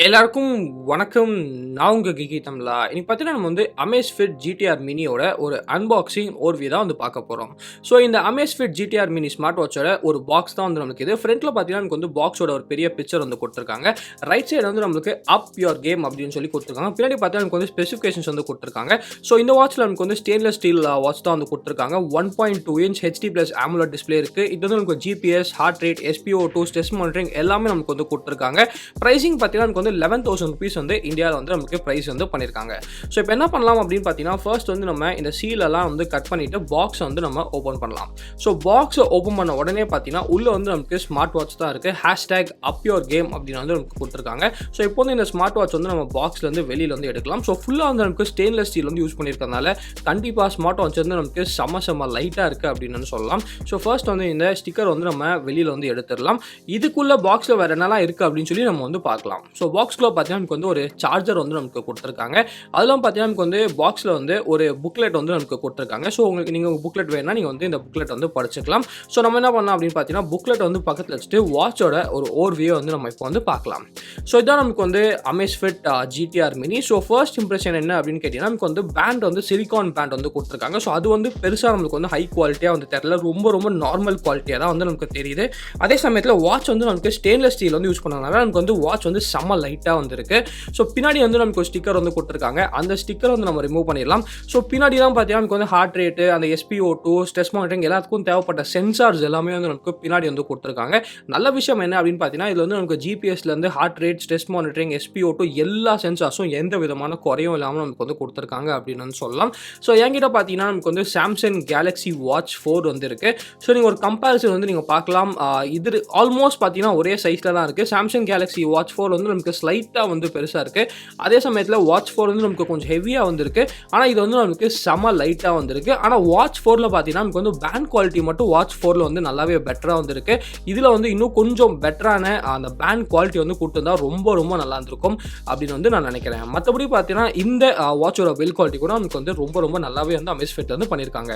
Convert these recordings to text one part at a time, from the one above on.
எல்லாருக்கும் வணக்கம். நான் உங்க Geekytamizha. இன்னைக்கு பார்த்தீங்கன்னா நம்ம Amazfit GTR மினியோட ஒரு அன்பாக்சிங் ஓவர்வியூ தான் பார்க்க போறோம். ஸோ இந்த Amazfit GTR மினி ஸ்மார்ட் வாட்சோட ஒரு பாக்ஸ் தான் நமக்கு இது. ஃப்ரண்ட்ல பார்த்தீங்கன்னா நமக்கு பாக்ஸோட ஒரு பெரிய பிக்சர் கொடுத்துருக்காங்க. ரைட் சைடு நமக்கு அப் யுவர் கேம் அப்படின்னு சொல்லி கொடுத்துருக்காங்க. பின்னாடி பார்த்தீங்கன்னா நமக்கு ஸ்பெசிஃபிகேஷன்ஸ் கொடுத்துருக்காங்க. ஸோ இந்த வாட்ச்ல நமக்கு ஸ்டெயின்லெஸ் ஸ்டீல் வாட்ச் தான் கொடுத்துருக்காங்க. 1.2 inch HD+ AMOLED டிஸ்பிளே இருக்கு. இது நமக்கு GPS, heart rate, SpO2, stress monitoring எல்லாமே நமக்கு கொடுத்துருக்காங்க. பிரைசிங் பார்த்தீங்கன்னா 11,000 rupees இந்தியாவில் நமக்கு பிரைஸ் பண்ணியிருக்காங்க. ஸோ இப்போ என்ன பண்ணலாம் அப்படின்னு பார்த்தீங்கன்னா ஃபர்ஸ்ட் நம்ம இந்த சீலெல்லாம் கட் பண்ணிட்டு பாக்ஸ் நம்ம ஓப்பன் பண்ணலாம். ஸோ பாக்ஸ் ஓப்பன் பண்ண உடனே பார்த்தீங்கன்னா உள்ள நமக்கு ஸ்மார்ட் வாட்ச் தான் இருக்கு. ஹேஷ்டேக் அப் யுவர் கேம் அப்படின்னு நமக்கு கொடுத்துருக்காங்க. ஸோ இப்போ இந்த ஸ்மார்ட் வாட்ச் நம்ம பாக்ஸ்ல வெளியில எடுக்கலாம். ஸோ ஃபுல்லாக நமக்கு ஸ்டெயின்லெஸ் ஸ்டீல் யூஸ் பண்ணியிருக்கனால கண்டிப்பாக ஸ்மார்ட் வாட்ச் நமக்கு செம லைட்டாக இருக்கு அப்படின்னு சொல்லலாம். ஸோ ஃபர்ஸ்ட் இந்த ஸ்டிக்கர் நம்ம வெளியில எடுத்துடலாம். இதுக்குள்ள பாக்ஸ்ல வேற என்னெல்லாம் இருக்கு அப்படின்னு சொல்லி நம்ம பார்க்கலாம். ஸோ பாக்ஸ்க்குள்ள பார்த்தீங்கன்னா நமக்கு ஒரு சார்ஜர் நமக்கு கொடுத்துருக்காங்க. அதெல்லாம் பார்த்தீங்கன்னா நமக்கு பாக்ஸ்ல ஒரு புக்லெட் நமக்கு கொடுத்துருக்காங்க. ஸோ உங்களுக்கு நீங்கள் புக்லெட் வேணும்னா நீங்கள் இந்த புக்லெட் படிச்சுக்கலாம். ஸோ நம்ம என்ன பண்ணலாம் அப்படின்னு பார்த்தீங்கன்னா புக்லெட் பக்கத்தில் வச்சுட்டு வாட்சோட ஒரு ஓவர்வியூ நம்ம இப்போ பார்க்கலாம். ஸோ இதான் நமக்கு Amazfit GTR mini. So first impression என்ன அப்படின்னு கேட்டீங்கன்னா நமக்கு பேண்ட் சிலிகான் பேண்ட் கொடுத்துருக்காங்க. ஸோ அது பெருசாக நமக்கு ஹை குவாலிட்டியாக தெரியல. ரொம்ப நார்மல் குவாலிட்டியாக தான் நமக்கு தெரியுது. அதே சமயத்தில் வாட்ச் நமக்கு ஸ்டெயின்லெஸ் ஸ்டீல் யூஸ் பண்ணனால நமக்கு வாட்ச் செம்ம லைட்டாக இருக்கு. ஸோ பின்னாடி நமக்கு ஒரு ஸ்டிக்கர் கொடுத்துருக்காங்க. அந்த ஸ்டிக்கர் நம்ம ரிமூவ் பண்ணிடலாம். ஸோ பின்னாடி தான் பார்த்தீங்கன்னா நமக்கு ஹார்ட் ரேட்டு, அந்த SpO2, ஸ்ட்ரெஸ் மானிட்டரிங் எல்லாத்துக்கும் தேவைப்பட்ட சென்சார்ஸ் எல்லாமே நமக்கு பின்னாடி கொடுத்துருக்காங்க. நல்ல விஷயம் என்ன அப்படின்னு பார்த்தீங்கன்னா இதில் நமக்கு GPSலேருந்து heart rate, stress monitoring, SpO2 எல்லா சென்சார்ஸும் எந்த விதமான குறையும் இல்லாமல் நமக்கு கொடுத்துருக்காங்க அப்படின்னு சொல்லலாம். ஸோ என்கிட்ட பார்த்தீங்கன்னா நமக்கு சாம்சங் கேலக்ஸி வாட்ச் 4 இருக்கு. ஸோ நீங்கள் ஒரு கம்பேரிசன் நீங்கள் பார்க்கலாம். இது ஆல்மோஸ்ட் பார்த்தீங்கன்னா ஒரே சைஸில் தான் இருக்குது. சாம்சங் கேலக்ஸி வாட்ச் 4 நமக்கு ஸ்லைட்டாக பெருசாக இருக்குது. அதே சமயத்தில் வாட்ச் 4 நமக்கு கொஞ்சம் ஹெவியாக வந்திருக்கு. ஆனால் இது நமக்கு செம லைட்டாக வந்திருக்கு. ஆனால் வாட்ச் 4ல பார்த்தீங்கன்னா நமக்கு பேண்ட் குவாலிட்டி மட்டும் வாட்ச் 4ல நல்லாவே பெட்டராக வந்திருக்கு. இதில் இன்னும் கொஞ்சம் பெட்டரான அந்த பேண்ட் குவாலிட்டி கொடுத்துருந்தா ரொம்ப நல்லா இருந்திருக்கும் அப்படின்னு நான் நினைக்கிறேன். மற்றபடி பார்த்தீங்கன்னா இந்த வாட்சோட பில் குவாலிட்டி கூட நமக்கு ரொம்ப நல்லாவே Amazfit பண்ணியிருக்காங்க.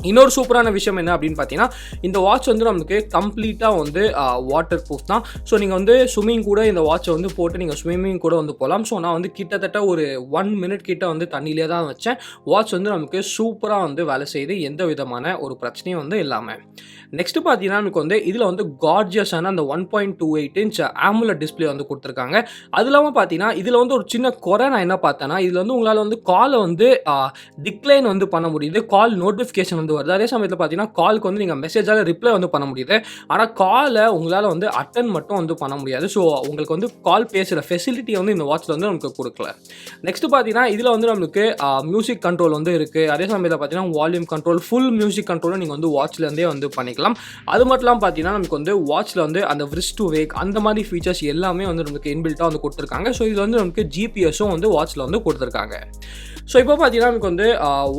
இன்னொரு சூப்பரான விஷயம் என்ன அப்படின்னு பார்த்தீங்கன்னா இந்த வாட்ச் நமக்கு கம்ப்ளீட்டாக வாட்டர் ப்ரூஃப் தான். ஸோ நீங்கள் ஸ்விம்மிங் கூட இந்த வாட்சை போட்டு நீங்கள் ஸ்விம்மிங் கூட போகலாம். ஸோ நான் கிட்டத்தட்ட ஒரு 1 minute கிட்ட தண்ணியிலே தான் வச்சேன். வாட்ச் நமக்கு சூப்பராக வேலை செய்யுது, எந்த விதமான ஒரு பிரச்சனையும் இல்லாமல். நெக்ஸ்ட் பார்த்தீங்கன்னா நமக்கு இதில் கார்ஜியஸான அந்த 1.28 inch AMOLED டிஸ்பிளே கொடுத்துருக்காங்க. அது இல்லாமல் பார்த்தீங்கன்னா இதில் ஒரு சின்ன குறை நான் என்ன பார்த்தேன்னா இதில் உங்களால் காலை டிக்ளைன் பண்ண முடியுது. கால் நோட்டிஃபிகேஷன் வருது. அதே சமயத்தில் பார்த்தீங்கன்னா காலுக்கு நீங்கள் மெசேஜால் ரிப்ளை பண்ண முடியுது. ஆனால் காலை உங்களால் அட்டன் மட்டும் பண்ண முடியாது. ஸோ உங்களுக்கு கால் பேசுகிற ஃபெசிலிட்டி இந்த வாட்சில் நமக்கு கொடுக்கல. நெக்ஸ்ட் பார்த்தீங்கன்னா இதில் நமக்கு மியூசிக் கண்ட்ரோல் இருக்குது. அதே சமயத்தில் பார்த்தீங்கன்னா வால்யூம் கண்ட்ரோல், ஃபுல் மியூசிக் கண்ட்ரோலும் நீங்கள் வாட்ச்லேருந்தே பண்ணிக்கலாம். அது மட்டும் பார்த்தீங்கன்னா நமக்கு வாட்ச்ல அந்த wrist to wake அந்த மாதிரி ஃபீச்சர்ஸ் எல்லாமே நமக்கு இன்பில்ட்டாக கொடுத்துருக்காங்க. ஸோ இது நமக்கு GPSும் வாட்ச்ல கொடுத்துருக்காங்க. ஸோ இப்போ பார்த்தீங்கன்னா நமக்கு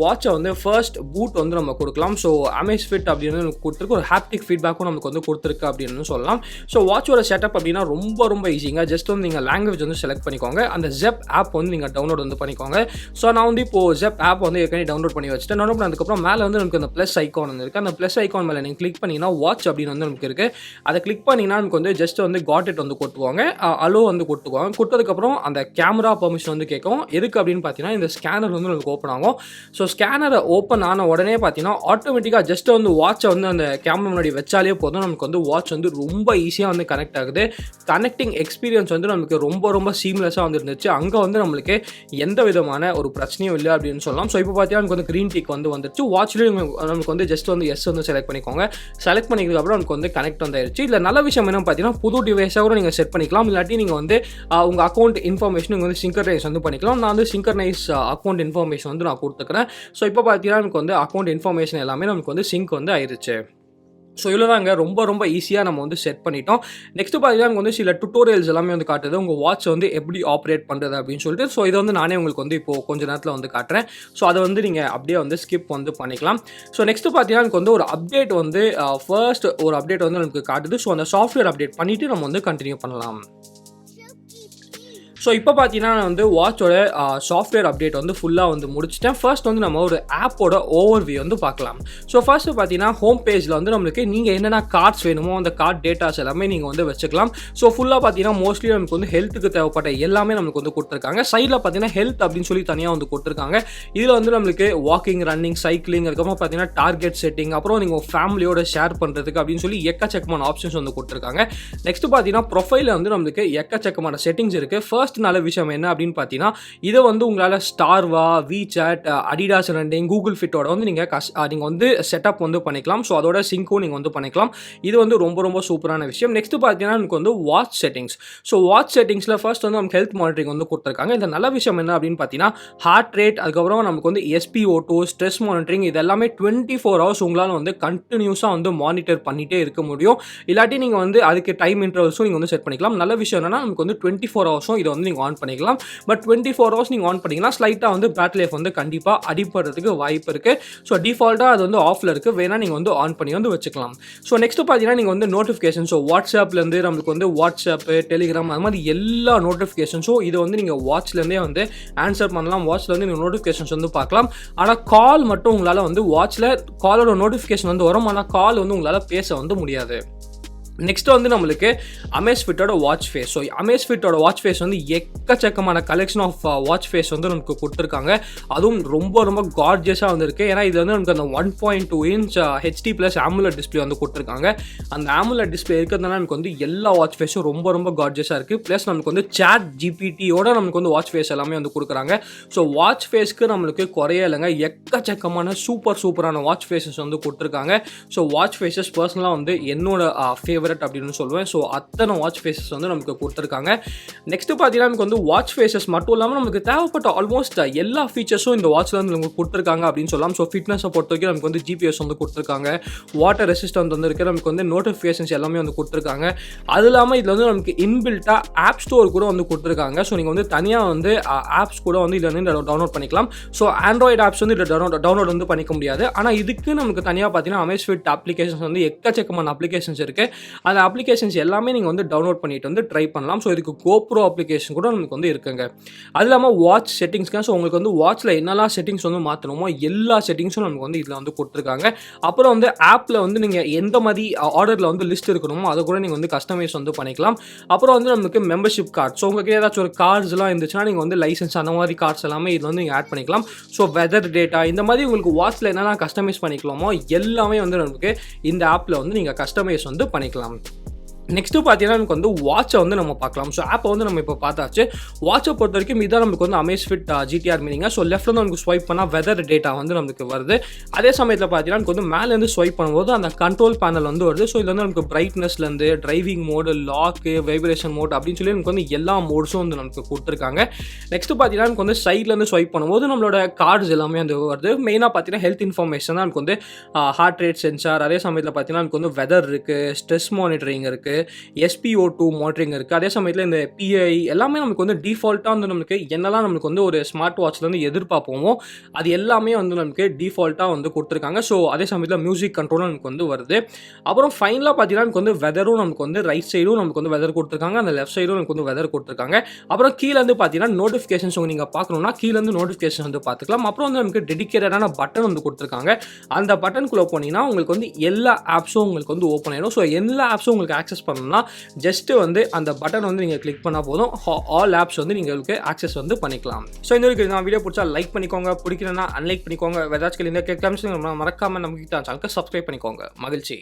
வாட்சை ஃபர்ஸ்ட் பூட் நம்ம கொடுக்கலாம். ஸோ Amazfit அப்படின்னு நமக்கு கொடுத்துருக்கு. ஒரு ஹாப்டிக் ஃபீட்பேக்கும் நமக்கு கொடுத்துருக்கு அப்படின்னு சொல்லலாம். ஸோ வாட்சோட செட்டப் அப்படின்னா ரொம்ப ஈஸிங்க. ஜஸ்ட் நீங்கள் லாங்குவேஜ் செலக்ட் பண்ணிக்கோங்க. அந்த ZEP ஆப் நீங்கள் டவுன்லோட் பண்ணிக்கோங்க. ஸோ நான் இப்போ ZEP ஆப் ஏற்கனவே டவுன்லோட் பண்ணி வச்சுட்டேன். டவுன்லோட் பண்ணதுக்கப்புறம் மேலே நமக்கு அந்த ப்ளஸ் ஐக்கான் இருக்குது. அந்த ப்ளஸ் ஐக்கான் மேலே நீங்கள் கிளிக் பண்ணிங்கன்னா வாட்ச் அப்படின்னு நமக்கு இருக்குது. அதை கிளிக் பண்ணிங்கன்னா நமக்கு ஜஸ்ட் காட் இட் கொடுத்துவாங்க. அலோ கொடுத்துக்குவாங்க. கொடுத்ததுக்கப்புறம் அந்த கேமரா பெர்மிஷன் கேட்கும். எதுக்கு அப்படின்னு பார்த்தீங்கன்னா இந்த ஸ்கேனர் நமக்கு ஓப்பன் ஆகும். ஸோ ஸ்கேனரை ஓப்பன் ஆன உடனே பார்த்தீங்கன்னா ஆட்டோமேட்டிக்காக ஜஸ்ட் வாட்சை அந்த கேமரா முன்னாடி வச்சாலே போதும். நமக்கு வாட்ச் ரொம்ப ஈஸியாக கனெக்ட் ஆகுது. கனெக்டிங் எக்ஸ்பீரியன்ஸ் நமக்கு ரொம்ப சீம்லெஸ்ஸாக இருந்துச்சு. அங்கே நம்மளுக்கு எந்த விதமான ஒரு பிரச்சனையும் இல்லை அப்படின்னு சொல்லலாம். ஸோ இப்போ பார்த்தீங்கன்னா நமக்கு க்ரீன் டிக் வந்துருச்சு. வாட்ச்லேயும் நமக்கு ஜஸ்ட் எஸ் செலக்ட் பண்ணிக்கோங்க. செலக்ட் பண்ணிக்கிறதுக்கப்புறம் நமக்கு கனெக்ட் ஆயிடுச்சு. இதில் நல்ல விஷயம் என்ன பார்த்தீங்கன்னா புது டிவைஸாக கூட நீங்கள் செட் பண்ணிக்கலாம். இல்லாட்டி நீங்கள் உங்கள் அக்கௌண்ட் இன்ஃபர்மேஷன் நீங்கள் சிங்கர்னைஸ் பண்ணிக்கலாம். நான் சிங்கர்னைஸ் அக்கௌண்ட் இன்ஃபர்மேஷன் நான் கொடுத்துக்கிறேன். ஸோ இப்போ பார்த்தீங்கன்னா நமக்கு அக்கௌண்ட் இன்ஃபர்மேஷன் எல்லாமே நமக்கு சிங்க் ஆயிடுச்சு. ஸோ இவ்வளோ தாங்க, ரொம்ப ஈஸியாக நம்ம செட் பண்ணிட்டோம். நெக்ஸ்ட் பார்த்தீங்கன்னா நமக்கு சில டுட்டோரியல்ஸ் எல்லாமே காட்டுது உங்கள் வாட்ச் எப்படி ஆப்ரேட் பண்ணுறது அப்படின்னு சொல்லிட்டு. ஸோ இதை நான் உங்களுக்கு இப்போ கொஞ்ச நேரத்தில் காட்டுறேன். ஸோ அதை நீங்கள் அப்படியே ஸ்கிப் பண்ணிக்கலாம். ஸோ நெக்ஸ்ட் பார்த்தீங்கன்னா நமக்கு ஒரு அப்டேட் ஃபர்ஸ்ட் ஒரு அப்டேட் நமக்கு காட்டுது. ஸோ அந்த சாஃப்ட்வேர் அப்டேட் பண்ணிவிட்டு நம்ம கண்டினியூ பண்ணலாம். ஸோ இப்போ பார்த்தீங்கன்னா நான் வந்து வாட்சோட சாஃப்ட்வேர் அப்டேட் வந்து ஃபுல்லாக வந்து முடிச்சிட்டேன். ஃபர்ஸ்ட் வந்து நம்ம ஒரு ஆப்போட ஓவர்வியூ வந்து பார்க்கலாம். ஸோ ஃபர்ஸ்ட் பார்த்தீங்கன்னா ஹோம் பேஜில் வந்து நம்மளுக்கு நீங்கள் என்னென்ன கார்ட்ஸ் வேணுமோ அந்த கார்ட் டேட்டாஸ் எல்லாமே நீங்கள் வந்து வச்சுக்கலாம். ஸோ ஃபுல்லாக பார்த்தீங்கன்னா மோஸ்ட்லி நமக்கு வந்து ஹெல்த்துக்கு தேவைப்பட்ட எல்லாமே நமக்கு வந்து கொடுத்துருக்காங்க. சைடில் பார்த்தீங்கன்னா ஹெல்த் அப்படின்னு சொல்லி தனியாக வந்து கொடுத்துருக்காங்க. இதில் வந்து நம்மளுக்கு வாக்கிங், ரன்னிங், சைக்கிளிங், அதுக்கப்புறம் பார்த்தீங்கன்னா டார்கெட் செட்டிங், அப்புறம் நீங்கள் ஃபேமிலியோட ஷேர் பண்ணுறதுக்கு அப்படின்னு சொல்லி எக்கச்சக்கமான ஆப்ஷன்ஸ் வந்து கொடுத்துருக்காங்க. நெக்ஸ்ட் பார்த்தீங்கன்னா ப்ரொஃபைலில் வந்து நம்மளுக்கு எக்கச்சக்கமான செட்டிங்ஸ் இருக்குது. ஃபர்ஸ்ட் நல்ல விஷயம் என்ன அப்படின்னு பார்த்தீங்கன்னா இதை வந்து உங்களால் ஸ்டார்வா, விசாட், அடிடாஸ் ரன்னிங், கூகுள் ஃபிட்டோட வந்து நீங்கள் வந்து செட்டப் வந்து பண்ணிக்கலாம். ஸோ அதோட சிங்க்கும் நீங்கள் வந்து பண்ணிக்கலாம். இது வந்து ரொம்ப ரொம்ப சூப்பரான விஷயம். நெக்ஸ்ட் பார்த்தீங்கன்னா நமக்கு வந்து வாட்ச் செட்டிங்ஸ். ஸோ வாட்ச் செட்டிங்ஸில் ஃபர்ஸ்ட் வந்து நமக்கு ஹெல்த் மானிட்டரிங் வந்து கொடுத்துருக்காங்க. இந்த நல்ல விஷயம் என்ன அப்படின்னு பார்த்தீங்கன்னா ஹார்ட் ரேட், அதுக்கப்புறம் நமக்கு வந்து SpO2, ஸ்ட்ரெஸ் மானிட்டரிங், இது எல்லாமே 24 ஹவர்ஸ் உங்களால் வந்து கண்டினியூஸாக வந்து மானிட்டர் பண்ணிகிட்டே இருக்க முடியும். இல்லாட்டி நீங்கள் வந்து அதுக்கு டைம் இன்டர்வல்ஸும் நீங்கள் வந்து செட் பண்ணிக்கலாம். நல்ல விஷயம் என்னன்னா நமக்கு வந்து 24 ஹவர்ஸும் இதை வந்து நீங்கள் ஆன் பண்ணிக்கலாம். பட் 24 ஹவர்ஸ் நீங்கள் ஆன் பண்ணிங்கன்னா ஸ்லைட்டாக வந்து பேட்டரி லைஃப் வந்து கண்டிப்பாக அடிப்படுறதுக்கு வாய்ப்பு இருக்குது. ஸோ டிஃபால்ட்டாக அது வந்து ஆஃபில் இருக்குது, வேணால் நீங்கள் வந்து ஆன் பண்ணி வந்து வச்சுக்கலாம். ஸோ நெக்ஸ்ட் பார்த்தீங்கன்னா நீங்கள் வந்து நோட்டிஃபிகேஷன், ஸோ வாட்ஸ்அப்லேருந்து நம்மளுக்கு வந்து வாட்ஸ்அப்பு, டெலிகிராம், அது மாதிரி எல்லா நோட்டிஃபிகேஷன்ஸும் இதை வந்து நீங்கள் வாட்ச்லேருந்தே வந்து ஆன்சர் பண்ணலாம். வாட்ச்லேருந்து நீங்கள் நோட்டிஃபிகேஷன்ஸ் வந்து பார்க்கலாம். ஆனால் கால் மட்டும் உங்களால் வந்து வாட்சில் காலோட நோட்டிஃபிகேஷன் வந்து வரும், ஆனால் கால் வந்து உங்களால் பேச வந்து முடியாது. நெக்ஸ்ட் வந்து நம்மளுக்கு அமேஸ்ஃபிட்டோட வாட்ச் ஃபேஸ். ஸோ அமேஸ்ஃபிட்டோட வாட்ச் ஃபேஸ் வந்து எக்கச்சக்கமான கலெக்ஷன் ஆஃப் வாட்ச் ஃபேஸ் வந்து நமக்கு கொடுத்துருக்காங்க. அதுவும் ரொம்ப ரொம்ப கார்ஜியஸாக வந்துருக்கு. ஏன்னா இது வந்து நமக்கு அந்த 1.2 inch HD+ AMOLED டிஸ்பிளே வந்து கொடுத்துருக்காங்க. அந்த AMOLED டிஸ்பிளே இருக்கிறதுனால நமக்கு வந்து எல்லா வாட்ச் ஃபேஸும் ரொம்ப ரொம்ப கார்ஜியஸாக இருக்குது. ப்ளஸ் நமக்கு வந்து சாட் ஜிபிடியோட நமக்கு வந்து வாட்ச் ஃபேஸ் எல்லாமே வந்து கொடுக்குறாங்க. ஸோ வாட்ச் ஃபேஸ்க்கு நம்மளுக்கு குறைய இல்லைங்க, எக்கச்சக்கமான சூப்பரான வாட்ச் ஃபேஸஸ் வந்து கொடுத்துருக்காங்க. ஸோ வாட்ச் ஃபேஸஸ் பர்சனலாக வந்து என்னோட அப்படின்னு சொல்லுவேன். ஸோ அத்தனை வாட்ச் ஃபேஸஸ் வந்து நமக்கு கொடுத்துருக்காங்க. நெக்ஸ்ட் பார்த்தீங்கன்னா நமக்கு வந்து வாட்ச் ஃபேஸஸ் மட்டும் இல்லாமல் நமக்கு தேவைப்பட்ட ஆல்மோஸ்ட் எல்லா ஃபீச்சர்ஸும் இந்த வாட்சில் வந்து நமக்கு கொடுத்துருக்காங்க அப்படின்னு சொல்லலாம். ஸோ ஃபிட்னஸை பொறுத்த வரைக்கும் நமக்கு வந்து GPS வந்து கொடுத்துருக்காங்க, வாட்டர் ரெசிஸ்டன்ட் வந்து இருக்குது, நமக்கு வந்து நோட்டிஃபிகேஷன்ஸ் எல்லாமே வந்து கொடுத்துருக்காங்க. அது இல்லாமல் இதில் வந்து நமக்கு இன்பில்ட்டாக ஆப் ஸ்டோர் கூட வந்து கொடுத்துருக்காங்க. ஸோ நீங்கள் வந்து தனியாக வந்து ஆப்ஸ் கூட வந்து இதில் வந்து டவுன்லோட் பண்ணிக்கலாம். ஸோ ஆண்ட்ராய்டு ஆப்ஸ் வந்து டவுன்லோட் வந்து பண்ணிக்க முடியாது. ஆனால் இதுக்கு நமக்கு தனியாக பார்த்தீங்கன்னா அமேஸ்ஃபிட் அப்ளிகேஷன்ஸ் வந்து எக்கச்சக்கமான அப்ளிகேஷன்ஸ் இருக்குது. அந்த அப்ளிகேஷன்ஸ் எல்லாமே நீங்கள் வந்து டவுன்லோட் பண்ணிட்டு வந்து ட்ரை பண்ணலாம். ஸோ இதுக்கு GoPro அப்ளிகேஷன் கூட நமக்கு வந்து இருக்குங்க. அது இல்லாமல் வாட்ச் செட்டிங்ஸ்க்கு, ஸோ உங்களுக்கு வந்து வாட்சில் என்னெல்லாம் செட்டிங்ஸ் வந்து மாற்றணுமோ எல்லா செட்டிங்ஸும் நமக்கு வந்து இதில் வந்து கொடுத்துருக்காங்க. அப்புறம் வந்து ஆப்பில் வந்து நீங்கள் எந்த மாதிரி ஆர்டரில் வந்து லிஸ்ட் இருக்கணுமோ அதை கூட நீங்கள் வந்து கஸ்டமைஸ் வந்து பண்ணிக்கலாம். அப்புறம் வந்து நமக்கு மெம்பர்ஷிப் கார்டு, ஸோ உங்களுக்கு ஏதாச்சும் ஒரு கார்ட்ஸ்லாம் இருந்துச்சுன்னா நீங்கள் வந்து லைசன்ஸ் அந்த மாதிரி கார்ட்ஸ் எல்லாமே இதில் வந்து நீங்கள் ஆட் பண்ணிக்கலாம். ஸோ வெதர் டேட்டா இந்த மாதிரி உங்களுக்கு வாட்சில் என்னெல்லாம் கஸ்டமைஸ் பண்ணிக்கலாமோ எல்லாமே வந்து நமக்கு இந்த ஆப்பில் வந்து நீங்கள் கஸ்டமைஸ் வந்து பண்ணிக்கலாம். நெக்ஸ்ட்டு பார்த்தீங்கன்னா நமக்கு வந்து வாட்சை வந்து நம்ம பார்க்கலாம். ஸோ ஆப்பை வந்து நம்ம இப்போ பார்த்தாச்சு. வாட்சை பொறுத்த வரைக்கும் இதான் நமக்கு வந்து அமேஸ்ஃபிட் GTR மினிங்க. ஸோ லெஃப்ட் வந்து நமக்கு ஸ்வைப் பண்ணால் வெதர் டேட்டா வந்து நமக்கு வருது. அதே சமயத்தில் பார்த்தீங்கன்னா நமக்கு வந்து மேலேருந்து ஸ்வைப் பண்ணும்போது அந்த கண்ட்ரோல் பேனல் வந்து வருது. ஸோ இதில் வந்து நமக்கு பிரைட்னஸ்லேருந்து driving mode, lock, vibration mode அப்படின்னு சொல்லி நமக்கு வந்து எல்லா மோட்ஸும் வந்து நமக்கு கொடுத்துருக்காங்க. நெக்ஸ்ட்டு பார்த்தீங்கன்னா நமக்கு வந்து சைட்லேருந்து ஸ்வைப் பண்ணும்போது நம்மளோட கார்ட்ஸ் எல்லாமே வந்து வருது. மெயினாக பார்த்தீங்கன்னா ஹெல்த் இன்ஃபர்மேஷன் தான் நமக்கு வந்து ஹார்ட் ரேட் சென்சார், அதே சமயத்தில் பார்த்தீங்கன்னா நமக்கு வந்து வெதர் இருக்குது, ஸ்ட்ரெஸ் மானிட்டரிங் இருக்குது, SpO2 மானிட்டரிங் இருக்குது. அதே சமயத்தில் இந்த PI எல்லாமே நமக்கு வந்து டிஃபால்ட்டாக வந்து நமக்கு என்னெல்லாம் நமக்கு வந்து ஒரு ஸ்மார்ட் வாட்ச்லேருந்து எதிர்பார்ப்போமோ அது எல்லாமே வந்து நமக்கு டிஃபால்ட்டாக வந்து கொடுத்துருக்காங்க. ஸோ அதே சமயத்தில் மியூசிக் கண்ட்ரோலும் நமக்கு வந்து வருது. அப்புறம் ஃபைனலாக பார்த்தீங்கன்னா நமக்கு வந்து வெதரும் நமக்கு வந்து ரைட் சைடும் நமக்கு வந்து வெதர் கொடுத்துருக்காங்க, அந்த லெஃப்ட் சைடும் நமக்கு வந்து வெதர் கொடுத்துருக்காங்க. அப்புறம் கீழேருந்து பார்த்தீங்கன்னா நோட்டிஃபிகேஷன்ஸ் நீங்கள் பார்க்கணுன்னா கீழேருந்து நோட்டிஃபிகேஷன் வந்து பார்த்துக்கலாம். அப்புறம் வந்து நமக்கு டெடிக்கேட்டடான பட்டன் வந்து கொடுத்துருக்காங்க. அந்த பட்டனுக்குள்ளே போனீங்கன்னா உங்களுக்கு வந்து எல்லா ஆப்ஸும் உங்களுக்கு வந்து ஓப்பன் ஆயிடும். ஸோ எல்லா ஆப்ஸும் உங்களுக்கு ஆக்சஸ் பண்ணணும்னா ஜஸ்ட் வந்து அந்த பட்டன் வந்து நீங்கள் கிளிக் பண்ணால் போதும், ஆல் ஆப்ஸ் வந்து உங்களுக்கு ஆக்சஸ் வந்து பண்ணிக்கலாம். ஸோ இந்த வீடியோ பிடிச்சா லைக் பண்ணிக்கோங்க, பிடிக்கலன்னா அன்லைக் பண்ணிக்கோங்க. ஏதாச்சும் இந்த கேட்கலாம் மறக்காமல் நம்ம சேனலுக்கு சப்ஸ்கிரைப் பண்ணிக்கோங்க. மகிழ்ச்சி.